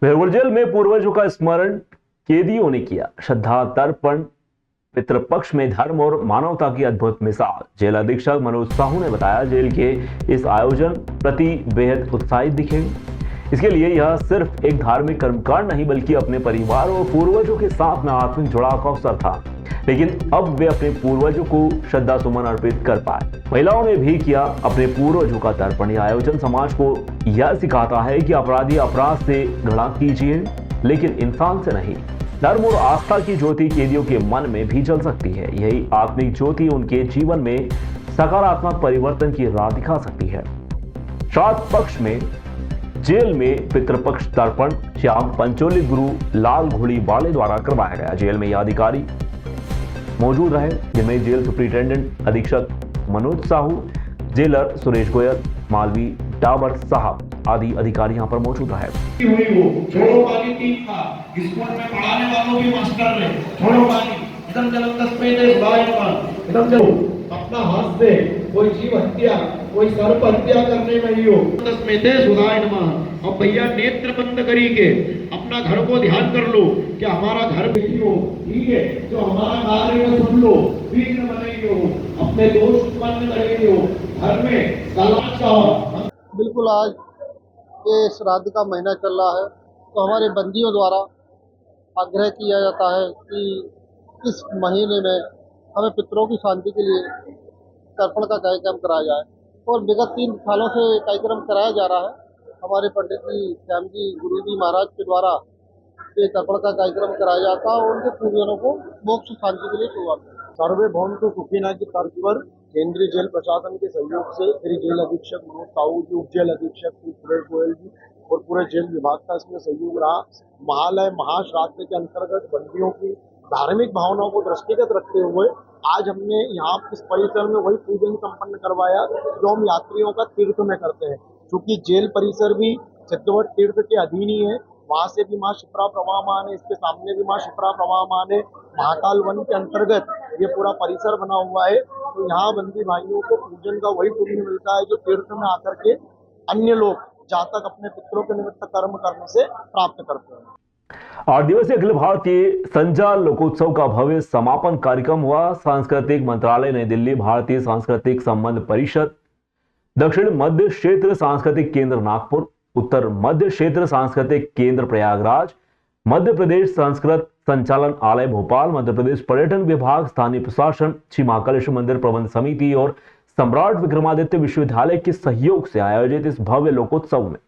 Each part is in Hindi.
भेड़गुड़ जेल में पूर्वजों का स्मरण कैदियों ने किया। श्रद्धा तर्पण पितृपक्ष में धर्म और मानवता की अद्भुत मिसाल। जेल अधीक्षक मनोज साहू ने बताया, जेल के इस आयोजन प्रति बेहद उत्साहित दिखे। इसके लिए यह सिर्फ एक धार्मिक कर्मकांड नहीं बल्कि अपने परिवार और पूर्वजों के साथ में आत्मिक जुड़ाव का अवसर था। लेकिन अब वे अपने पूर्वजों को श्रद्धा सुमन अर्पित कर पाए। महिलाओं ने भी किया अपने पूर्वजों का तर्पण। यह आयोजन समाज को यह सिखाता है कि अपराधी अपराध से घृणा कीजिए, लेकिन इंसान से नहीं। धर्म और आस्था की ज्योति कैदियों के मन में भी जल सकती है। यही आत्मिक ज्योति उनके जीवन में सकारात्मक परिवर्तन की राह दिखा सकती है। श्राद्ध पक्ष में जेल में पितृपक्ष तर्पण श्याम पंचोली गुरु लाल घोड़ी वाले द्वारा करवाया गया। जेल में यह अधिकारी मौजूद रहे, जिनमें जेल सुपरिटेंडेंट अधीक्षक मनोज साहू, जेलर सुरेश गोयल, मालवी डाबर साहब आदि अधिकारी यहाँ पर मौजूद रहे। छोड़ो पानी टीम का स्कूल में पढ़ाने वालों भी मास्टर रहे। छोड़ो पानी एकदम जलम तस्में एकदम चलो अपना हाथ से कोई जीव हत्या कोई सर्प हत्या करने नहीं हो। तस्में सुधाय नमः। अब भैया नेत्र बंद करिए अपना घर को ध्यान कर लो कि हमारा घर भी हो, ठीक है, जो हमारा कार्य सुन लो, विघ्न बनेगी हो, अपने दोष उत्पन्न करेगी हो, घर में सलाह। बिल्कुल, आज ये श्राद्ध का महीना चल रहा है तो हमारे बंदियों द्वारा आग्रह किया जाता है कि इस महीने में हमें पितरों की शांति के लिए तर्पण का कार्यक्रम कराया जाए और विगत 3 सालों से कार्यक्रम कराया जा रहा है। हमारे पंडित जी श्याम जी गुरु जी महाराज के द्वारा ये तर्पण का कार्यक्रम कराया जाता है और उनके पूर्वजों को मोक्ष शांति के लिए शुरुआत। सर्वे भवन्तु सुखिनः की तर्ज पर केंद्रीय जेल प्रशासन के सहयोग से श्री जेल अधीक्षक मनोज साहू जी, उप जेल अधीक्षक श्री सुरेश गोयल जी और पूरे जेल विभाग का इसमें सहयोग रहा। महालय महाश्राद्ध के अंतर्गत बंदियों की धार्मिक भावनाओं को दृष्टिगत रखते हुए आज हमने यहाँ इस परिसर में वही पूजन संपन्न करवाया जो हम यात्रियों का तीर्थ में करते हैं। चूंकि जेल परिसर भी सिद्धवट तीर्थ के अधीन ही है, वहाँ से भी माँ शिप्रा प्रवाहमान है, इसके सामने भी माँ शिप्रा प्रवाहमान है। महाकाल वन के अंतर्गत ये पूरा परिसर बना हुआ है, तो यहाँ बंदी भाइयों को पूजन का वही पुण्य मिलता है जो तीर्थ में आकर के अन्य लोग जातक अपने पितरों के निमित्त कर्म करने से प्राप्त करते हैं। 8 दिवसीय अखिल भारतीय संजाल लोकोत्सव का भव्य समापन कार्यक्रम हुआ। सांस्कृतिक मंत्रालय नई दिल्ली, भारतीय सांस्कृतिक संबंध परिषद, दक्षिण मध्य क्षेत्र सांस्कृतिक केंद्र नागपुर, उत्तर मध्य क्षेत्र सांस्कृतिक केंद्र प्रयागराज, मध्य प्रदेश संस्कृत संचालन आलय भोपाल, मध्य प्रदेश पर्यटन विभाग, स्थानीय प्रशासन, श्री महाकालेश्वर मंदिर प्रबंध समिति और सम्राट विक्रमादित्य विश्वविद्यालय के सहयोग से आयोजित इस भव्य लोकोत्सव में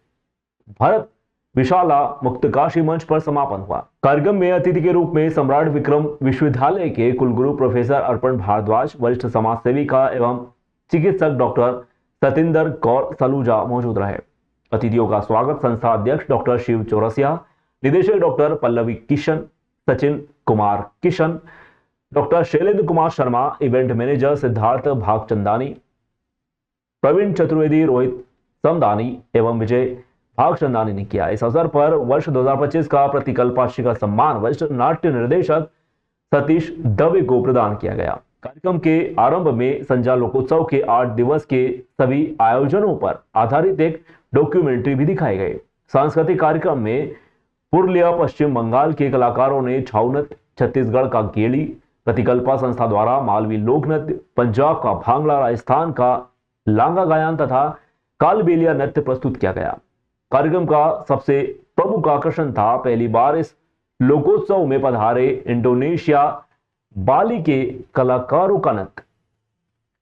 भारत विशाला मुक्तकाशी मंच पर समापन हुआ। कार्यक्रम में अतिथि के रूप में सम्राट विक्रम विश्वविद्यालय के कुलगुरु प्रोफेसर अर्पण भारद्वाज, वरिष्ठ समाज सेविका एवं चिकित्सक डॉक्टर सतिंदर कौर सलूजा मौजूद रहे। अतिथियों का स्वागत संस्था अध्यक्ष डॉक्टर शिव चौरसिया, निदेशक doctor Pallavi Kishan, Sachin Kumar Kishan, doctor Shailendra Kumar Sharma, event manager Siddharth Bhagchandani, Praveen Chaturvedi, Rohit Samdani एवं विजय भागचंदानी ने किया। इस अवसर पर वर्ष 2025 का प्रतिकल्पाशी का सम्मान वरिष्ठ नाट्य निर्देशक सतीश दवे को प्रदान किया गया। कार्यक्रम के आरंभ में संजाल लोकोत्सव के 8 दिवस के सभी आयोजनों पर आधारित एक डॉक्यूमेंट्री भी दिखाई गई। सांस्कृतिक कार्यक्रम में पुरुलिया पश्चिम बंगाल के कलाकारों ने छाउनत, छत्तीसगढ़ का गेड़ी, प्रतिकल्पा संस्था द्वारा मालवी लोकनृत्य, पंजाब का भांगड़ा, राजस्थान का लांगा गायन तथा कालबेलिया नृत्य प्रस्तुत किया गया। कार्यक्रम का सबसे प्रमुख आकर्षण था पहली बार इस लोकोत्सव में पधारे इंडोनेशिया बाली के कलाकारों का नृत्य।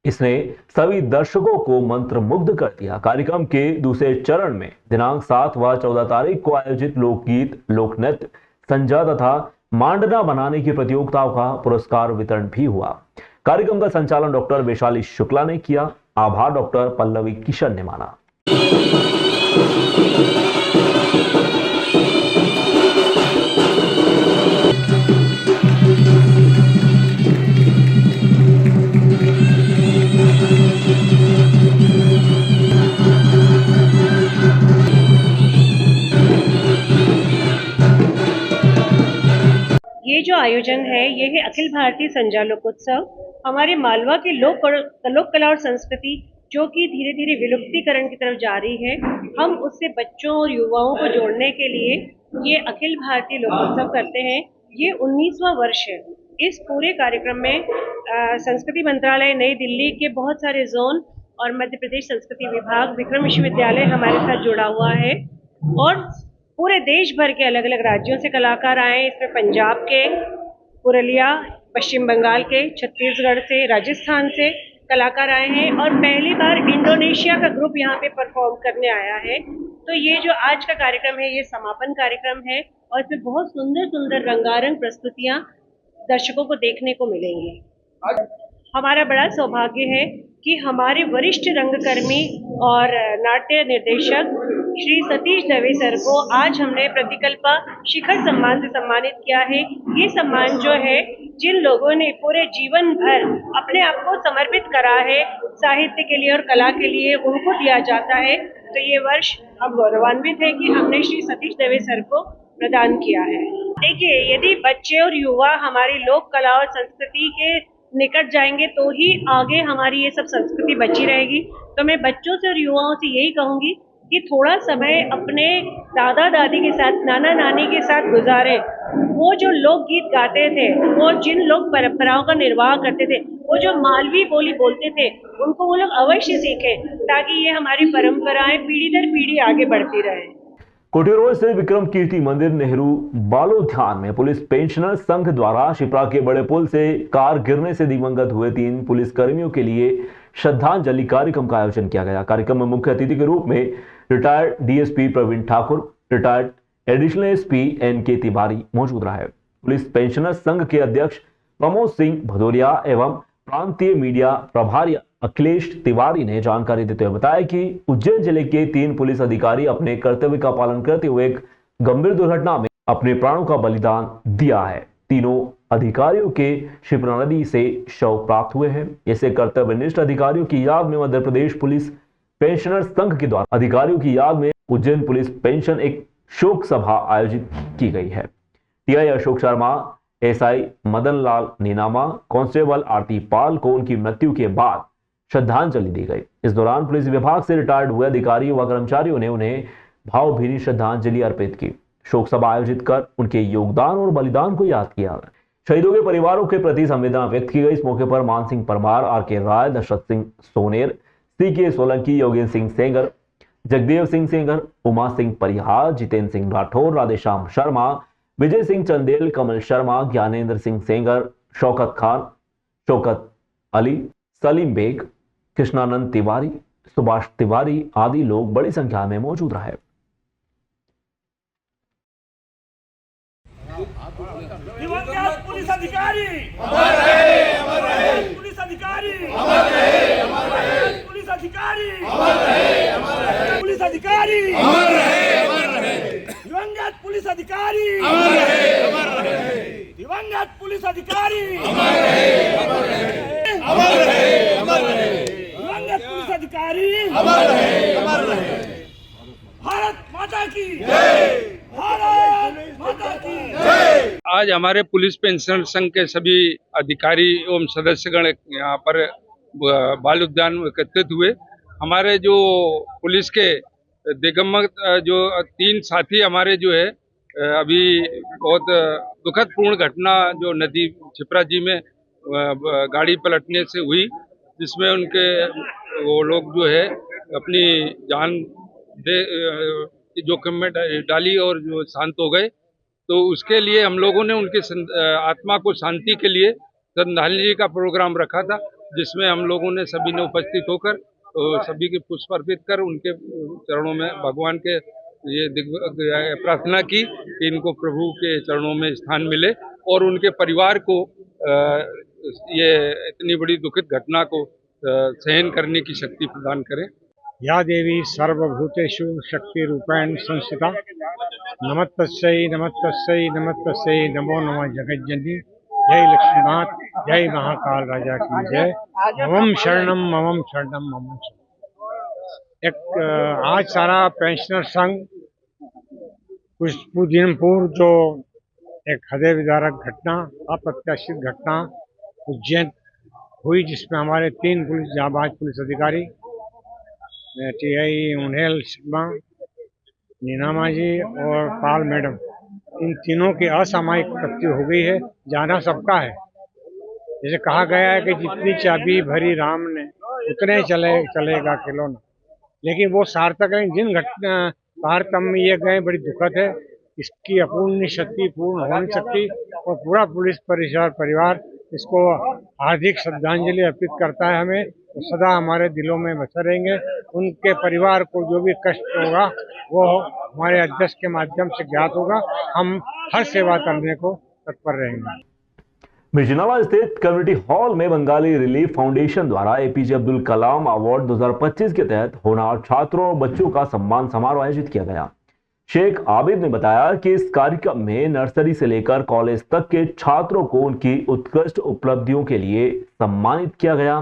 इसने सभी दर्शकों को मंत्रमुग्ध कर दिया। कार्यक्रम के दूसरे चरण में दिनांक 7 व 14 तारीख को आयोजित लोकगीत, लोकनृत्य, संजा तथा मांडना बनाने की प्रतियोगिताओं का पुरस्कार वितरण भी हुआ। कार्यक्रम का संचालन डॉक्टर वैशाली शुक्ला ने किया। आभार डॉक्टर पल्लवी किशन ने माना। ये जो आयोजन है ये है अखिल भारतीय संजाल लोकोत्सव। हमारे मालवा के लोक कला और संस्कृति जो कि धीरे धीरे विलुप्तीकरण की तरफ जा रही है। हम उससे बच्चों और युवाओं को जोड़ने के लिए ये अखिल भारतीय लोकोत्सव करते हैं। ये 19वां वर्ष है। इस पूरे कार्यक्रम में संस्कृति मंत्रालय नई दिल्ली के बहुत सारे जोन और मध्य प्रदेश संस्कृति विभाग, विक्रम विश्वविद्यालय हमारे साथ जुड़ा हुआ है और पूरे देश भर के अलग अलग राज्यों से कलाकार आए। इसमें पंजाब के, पुरुलिया, पश्चिम बंगाल के, छत्तीसगढ़ से, राजस्थान से कलाकार आए हैं और पहली बार इंडोनेशिया का ग्रुप यहाँ पे परफॉर्म करने आया है। तो ये जो आज का कार्यक्रम है, ये समापन कार्यक्रम है और इसमें बहुत सुंदर सुंदर रंगारंग प्रस्तुतियां दर्शकों को देखने को मिलेंगी। हमारा बड़ा सौभाग्य है कि हमारे वरिष्ठ रंगकर्मी और नाट्य निर्देशक श्री सतीश दवे सर को आज हमने प्रतिकल्पा शिखर सम्मान से सम्मानित किया है। ये सम्मान जो है, जिन लोगों ने पूरे जीवन भर अपने आप को समर्पित करा है साहित्य के लिए और कला के लिए, उनको दिया जाता है। तो ये वर्ष हम गौरवान्वित है कि हमने श्री सतीश दवे सर को प्रदान किया है। देखिए, यदि बच्चे और युवा हमारी लोक कला और संस्कृति के निकट जाएंगे तो ही आगे हमारी ये सब संस्कृति बची रहेगी। तो मैं बच्चों से और युवाओं से यही कहूंगी कि थोड़ा समय अपने दादा दादी के साथ, नाना नानी के साथ गुजारें। वो जो लोकगीत गाते थे, वो जिन लोक परंपराओं का निर्वाह करते थे, वो जो मालवी बोली बोलते थे, उनको वो लोग अवश्य सीखें ताकि ये हमारी परंपराएं पीढ़ी दर पीढ़ी आगे बढ़ती रहे। कोठी रोड से विक्रम कीर्ति मंदिर नेहरू बालोद्यान में पुलिस पेंशनर संघ द्वारा शिप्रा के बड़े पुल से कार गिरने से दिवंगत हुए 3 पुलिस कर्मियों के लिए श्रद्धांजलि कार्यक्रम का आयोजन किया गया। कार्यक्रम में मुख्य अतिथि के रूप में retired DSP Praveen Thakur, retired additional SP NK Tiwari मौजूद रहे। पुलिस पेंशनर संघ के अध्यक्ष प्रमोद सिंह भदौरिया एवं प्रांतीय मीडिया प्रभारी अखिलेश तिवारी ने जानकारी देते हुए बताया कि उज्जैन जिले के 3 पुलिस अधिकारी अपने कर्तव्य का पालन करते हुए एक गंभीर दुर्घटना में अपने प्राणों का बलिदान दिया है। तीनों अधिकारियों के शिप्रा नदी से शव प्राप्त हुए हैं। ऐसे कर्तव्यनिष्ठ अधिकारियों की याद में मध्य प्रदेश पुलिस पेंशनर संघ के द्वारा अधिकारियों की याद में उज्जैन पुलिस पेंशन एक शोक सभा आयोजित की गई है। TI Ashok Sharma, SI Madan Lal Ninama, constable आरती पाल को उनकी मृत्यु के बाद श्रद्धांजलि दी गई। इस दौरान पुलिस विभाग से रिटायर्ड हुए अधिकारियों व कर्मचारियों ने उन्हें भावभीनी श्रद्धांजलि अर्पित की। शोक सभा आयोजित कर उनके योगदान और बलिदान को याद किया। शहीदों के परिवारों के प्रति संवेदना व्यक्त की गई। इस मौके पर मान सिंह परमार, आर.के. राय, दशरथ सिंह सोनेर, सी.के. सोलंकी, योगेंद्र सिंह सेंगर, जगदेव सिंह सेंगर, उमा सिंह परिहार, जितेंद्र सिंह राठौर, राधेश्याम शर्मा, विजय सिंह चंदेल, कमल शर्मा, ज्ञानेंद्र सिंह सेंगर, शौकत खान, शौकत अली, सलीम बेग, कृष्णानंद तिवारी, सुभाष तिवारी आदि लोग बड़ी संख्या में मौजूद रहे। दिवंगत पुलिस अधिकारी अमर रहे, अमर रहे। पुलिस अधिकारी अमर रहे, अमर रहे। पुलिस अधिकारी अमर रहे, अमर रहे। पुलिस अधिकारी अमर रहे, अमर रहे। दिवंगत पुलिस अधिकारी अमर रहे, अमर रहे। दिवंगत पुलिस अधिकारी अमर रहे, अमर रहे। अमर रहे, अमर रहे। दिवंगत पुलिस अधिकारी अमर रहे, अमर रहे। भारत माता की जय, भारत माता की जय। आज हमारे पुलिस पेंशनर संघ के सभी अधिकारी एवं सदस्यगण यहाँ पर बाल उद्यान में एकत्रित हुए। हमारे जो पुलिस के दिगंबरत जो 3 साथी हमारे जो है अभी बहुत दुखद पूर्ण घटना जो नदी छिपरा जी में गाड़ी पलटने से हुई, जिसमें उनके वो लोग जो है अपनी जान जोखिम में डाली और जो शांत हो गए। तो उसके लिए हम लोगों ने उनके आत्मा को शांति के लिए श्रद्धांजलि का प्रोग्राम रखा था, जिसमें हम लोगों ने सभी ने उपस्थित होकर तो सभी के पुष्प अर्पित कर उनके चरणों में भगवान के ये प्रार्थना की कि इनको प्रभु के चरणों में स्थान मिले और उनके परिवार को ये इतनी बड़ी दुखद घटना को सहन करने की शक्ति प्रदान करें। या देवी सर्वभूतेषु शक्ति रूपेण संस्थिता नमस्तस्यै नमस्तस्यै नमस्तस्यै नमो नमः जगज्जननी। जय लक्ष्मीनाथ, जय महाकाल राजा की जय। ममम शरणम ममम शरणम ममम शरणम। एक आज सारा पेंशनर संघ कुछ दिन पूर्व जो एक हृदय विदारक घटना, अप्रत्याशित घटना उज्जैन हुई, जिसमें हमारे 3 पुलिस जांबाज पुलिस अधिकारी TI उन्हेल शर्मा, नीना माजी और पाल मैडम, इन तीनों की असामयिक मृत्यु हो गई है। जाना सबका है। जैसे कहा गया है कि जितनी चाबी भरी राम ने उतने चलेगा खिलौना, लेकिन वो सार्थक है। जिन घटना तारतम्य ये गए बड़ी दुखद है। इसकी अपूर्णीय क्षति पूर्ण हो नहीं सकती और पूरा पुलिस परिवार इसको हार्दिक श्रद्धांजलि अर्पित करता है। हमें तो सदा हमारे दिलों में बसे रहेंगे। उनके परिवार को जो भी कष्ट होगा वो हमारे अध्यक्ष के माध्यम से ज्ञात होगा। हम हर सेवा करने को तत्पर रहेंगे। मिर्जिनावा स्थित कम्युनिटी हॉल में बंगाली रिलीफ फाउंडेशन द्वारा एपीजे अब्दुल कलाम अवार्ड 2025 के तहत होनहार छात्रों और बच्चों का सम्मान समारोह आयोजित किया गया। शेख आबिद ने बताया कि इस कार्यक्रम में नर्सरी से लेकर कॉलेज तक के छात्रों को उनकी उत्कृष्ट उपलब्धियों के लिए सम्मानित किया गया।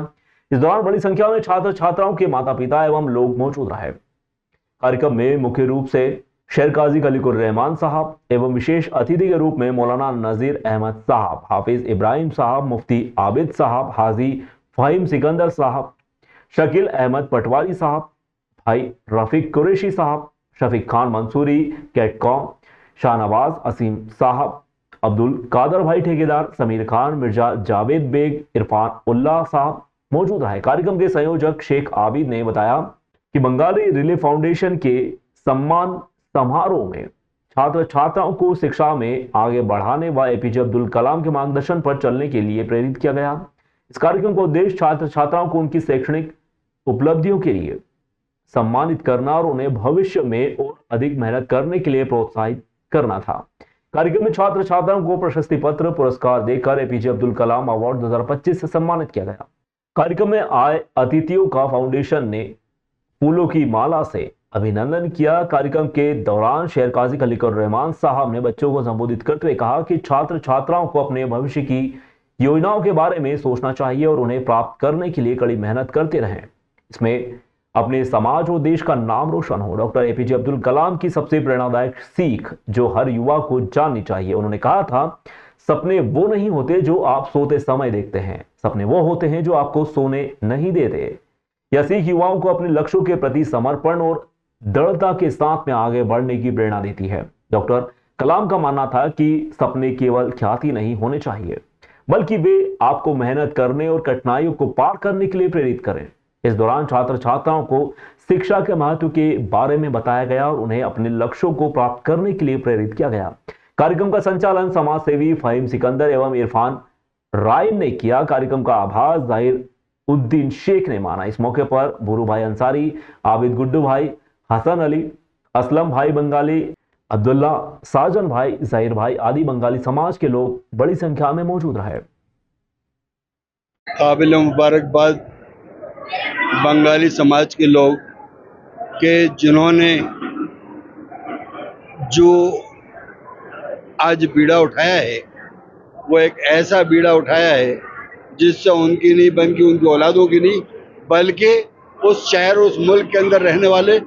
इस दौरान बड़ी संख्या में छात्र छात्राओं के माता पिता एवं लोग मौजूद रहे। कार्यक्रम में मुख्य रूप से शेर काजी खलीकुर रहमान साहब एवं विशेष अतिथि के रूप में मौलाना नजीर अहमद साहब, हाफिज इब्राहिम साहब, मुफ्ती आबिद साहब, हाजी फाहिम सिकंदर साहब, शकील अहमद पटवारी साहब, भाई रफीक कुरैशी साहब, शफीक खान मंसूरी, कैटकॉम, शाहनवाज असीम साहब, अब्दुल कादर भाई ठेकेदार, समीर खान, मिर्जा जावेद बेग, इरफान उल्लाह साहब मौजूद रहे। कार्यक्रम के संयोजक शेख आबिद ने बताया कि बंगाली रिलीफ फाउंडेशन के सम्मान समारोह में छात्र छात्राओं को शिक्षा में आगे बढ़ाने व एपीजे अब्दुल कलाम के मार्गदर्शन पर चलने के लिए प्रेरित किया गया। इस कार्यक्रम का उद्देश्य छात्र छात्राओं को उनकी शैक्षणिक उपलब्धियों के लिए सम्मानित करना और उन्हें भविष्य में और अधिक मेहनत करने के लिए प्रोत्साहित करना था। कार्यक्रम में छात्र छात्राओं को प्रशस्ति पत्र पुरस्कार देकर एपीजे अब्दुल कलाम अवार्ड 2025 से सम्मानित किया गया। कार्यक्रम में आए अतिथियों का फाउंडेशन ने फूलों की माला से अभिनंदन किया। कार्यक्रम के दौरान शेर काजी खलीकुर रहमान साहब ने बच्चों को संबोधित करते हुए कहा कि छात्र छात्राओं को अपने भविष्य की योजनाओं के बारे में सोचना चाहिए और उन्हें प्राप्त करने के लिए कड़ी मेहनत करते रहें। इसमें अपने समाज और देश का नाम रोशन हो। डॉक्टर एपीजे अब्दुल कलाम की सबसे प्रेरणादायक सीख जो हर युवा को जाननी चाहिए। उन्होंने कहा था, सपने वो नहीं होते जो आप सोते समय देखते हैं, सपने वो होते हैं जो आपको सोने नहीं देते। यह सीख युवाओं को अपने लक्ष्यों के प्रति समर्पण और दृढ़ता के साथ में आगे बढ़ने की प्रेरणा देती है। डॉक्टर कलाम का मानना था कि सपने केवल ख्याति नहीं होने चाहिए, बल्कि वे आपको मेहनत करने और कठिनाइयों को पार करने के लिए प्रेरित करें। इस दौरान छात्र छात्राओं को शिक्षा के महत्व के बारे में बताया गया और उन्हें अपने लक्ष्यों को प्राप्त करने के लिए प्रेरित किया गया। कार्यक्रम का संचालन समाज सेवी फाहिम सिकंदर एवं इरफान राय ने किया। कार्यक्रम का आभार जाहिर उद्दीन शेख ने माना। इस मौके पर भूरू भाई अंसारी, आबिद गुड्डू भाई, हसन अली, असलम भाई बंगाली, अब्दुल्ला, साजन भाई, जाहिर भाई आदि बंगाली समाज के लोग बड़ी संख्या में मौजूद रहे। काबिल मुबारकबाद बंगाली समाज के लोग के जिन्होंने जो आज बीड़ा उठाया है वो एक ऐसा बीड़ा उठाया है जिससे उनकी नहीं बल्कि उनकी औलादों की नहीं बल्कि उस शहर उस मुल्क के अंदर रहने वाले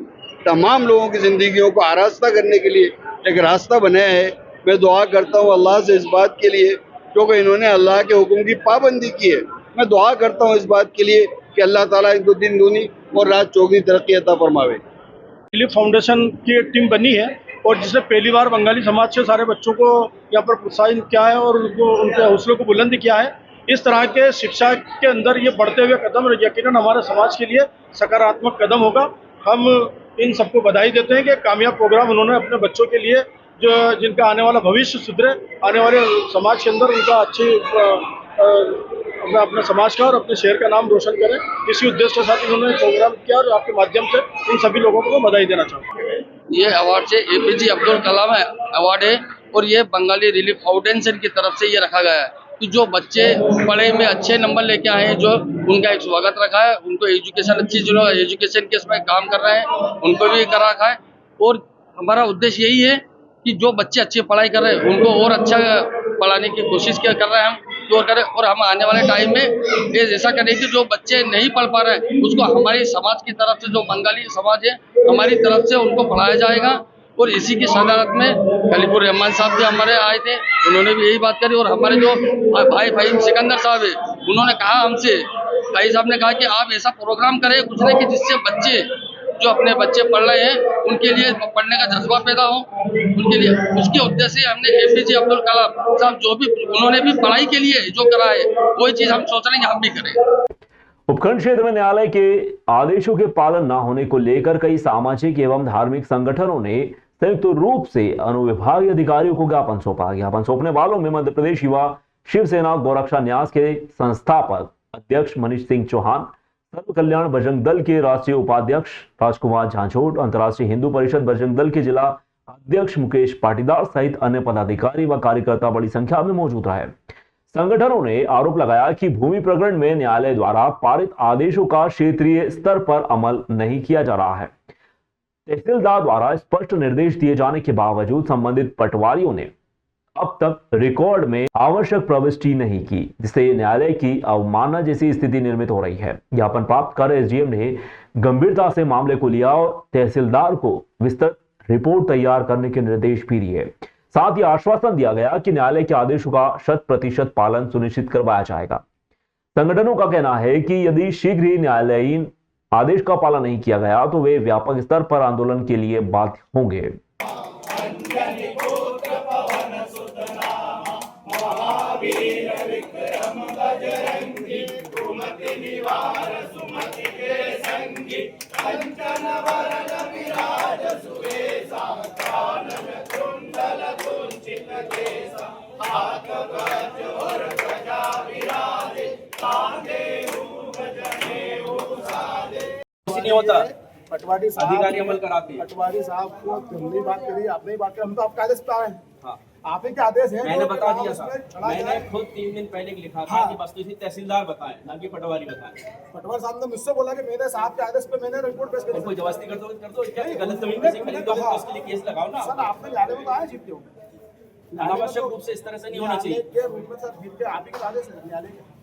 तमाम लोगों की ज़िंदगियों को आरास्ता करने के लिए एक रास्ता बनाया है। मैं दुआ करता हूँ अल्लाह से इस बात के लिए क्योंकि इन्होंने अल्लाह के हुक्म की पाबंदी की है। मैं दुआ करता हूँ इस बात के लिए कि अल्लाह ताला इनको दिन दूनी और रात चौगनी तरक्की अता फरमावे। रिलीफ फाउंडेशन की एक टीम बनी है और जिसने पहली बार बंगाली समाज के सारे बच्चों को यहाँ पर प्रोत्साहित किया है और उनके हौसलों को बुलंद किया है। इस तरह के शिक्षा के अंदर ये बढ़ते हुए कदम यकीनन हमारे समाज के लिए सकारात्मक कदम होगा। हम इन सबको बधाई देते हैं कि कामयाब प्रोग्राम उन्होंने अपने बच्चों के लिए जो जिनका आने वाला भविष्य सुधरे, आने वाले समाज के अंदर उनका अच्छी अपने समाज का और अपने शहर का नाम रोशन करें, इसी उद्देश्य के साथ इन्होंने प्रोग्राम किया और आपके माध्यम से इन सभी लोगों को बधाई देना चाहूँगा। ये अवार्ड से एपीजे अब्दुल कलाम अवार्ड है और ये बंगाली रिलीफ फाउंडेशन की तरफ से ये रखा गया है कि जो बच्चे पढ़ाई में अच्छे नंबर लेके आए हैं, जो उनका एक स्वागत रखा है, उनको एजुकेशन अच्छी जो एजुकेशन के इसमें काम कर रहे हैं उनको भी करा रखा है। और हमारा उद्देश्य यही है कि जो बच्चे अच्छी पढ़ाई कर रहे हैं उनको और अच्छा पढ़ाने की कोशिश कर रहे हैं हम तो करें और हम आने वाले टाइम में ये ऐसा करें कि जो बच्चे नहीं पढ़ पा रहे हैं उसको हमारी समाज की तरफ से, जो बंगाली समाज है हमारी तरफ से उनको पढ़ाया जाएगा। और इसी की सदारत में खलीकुर रहमान साहब भी हमारे आए थे, उन्होंने भी यही बात करी। और हमारे जो भाई फाहिम सिकंदर साहब है उन्होंने कहा हमसे, भाई साहब ने कहा कि आप ऐसा प्रोग्राम करें कुछ नहीं कि जिससे बच्चे जो अपने बच्चे पढ़ रहे हैं उनके लिए पढ़ने का जज्बा पैदा हो, उनके लिए उसके उद्देश्य से हमने APJ अब्दुल कलाम साहब जो भी उन्होंने भी पढ़ाई के लिए जो करा है वही चीज हम सोच रहे हैं हम भी करें। उपखंड क्षेत्र में न्यायालय के आदेशों के पालन न होने को लेकर कई सामाजिक एवं धार्मिक संगठनों ने संयुक्त रूप से अनुविभागीय अधिकारियों को ज्ञापन सौंपा। ज्ञापन सौंपने वालों में मध्य प्रदेश युवा शिवसेना गोरक्षा न्यास के संस्थापक अध्यक्ष मनीष सिंह चौहान, सर्व कल्याण बजरंग दल के राष्ट्रीय उपाध्यक्ष राजकुमार झांझोट, अंतर्राष्ट्रीय हिंदू परिषद बजरंग दल के जिला अध्यक्ष मुकेश पाटीदार सहित अन्य पदाधिकारी व कार्यकर्ता बड़ी संख्या में मौजूद रहे। संगठनों ने आरोप लगाया कि भूमि प्रकरण में न्यायालय द्वारा पारित आदेशों का क्षेत्रीय स्तर पर अमल नहीं किया जा रहा है। तहसीलदार द्वारा स्पष्ट निर्देश दिए जाने के बावजूद संबंधित पटवारियों ने अब तक रिकॉर्ड में आवश्यक प्रविष्टि नहीं की, जिससे न्यायालय की अवमानना जैसी स्थिति निर्मित हो रही है। ज्ञापन प्राप्त कर एसडीएम ने गंभीरता से मामले को लिया और तहसीलदार को विस्तृत रिपोर्ट तैयार करने के निर्देश भी दिए। साथ ही आश्वासन दिया गया कि न्यायालय के आदेशों का 100% पालन सुनिश्चित करवाया जाएगा। संगठनों का कहना है कि यदि शीघ्र ही न्यायालयीन आदेश का पालन नहीं किया गया तो वे व्यापक स्तर पर आंदोलन के लिए बाध्य होंगे। नहीं होता, पटवारी साहब अधिकारी अमल कराते हैं। पटवारी साहब को तुमने बात करी, आपने बात करी, हम तो आपका आदेश पर आए हैं। हाँ। आप ही के आदेश है। मैंने बता दिया साहब, मैंने खुद 3 दिन पहले लिखा था कि बस तुझे तहसीलदार बताएं ना कि पटवारी बताएं। पटवारी साहब ने मुझसे बोला कि मेरे साहब के आदेश पे मैंने रिपोर्ट पेश करी। कोई जबरदस्ती कर दो क्या गलत जमीन किसी खरीदोगे तो उसके लिए केस लगाओ ना। सर आपने न्यायालय में कहा है जीतते हो, अनावश्यक रूप से इस तरह से नहीं होना चाहिए। के रूप में सर जीत के आप ही के आदेश है न्यायालय के।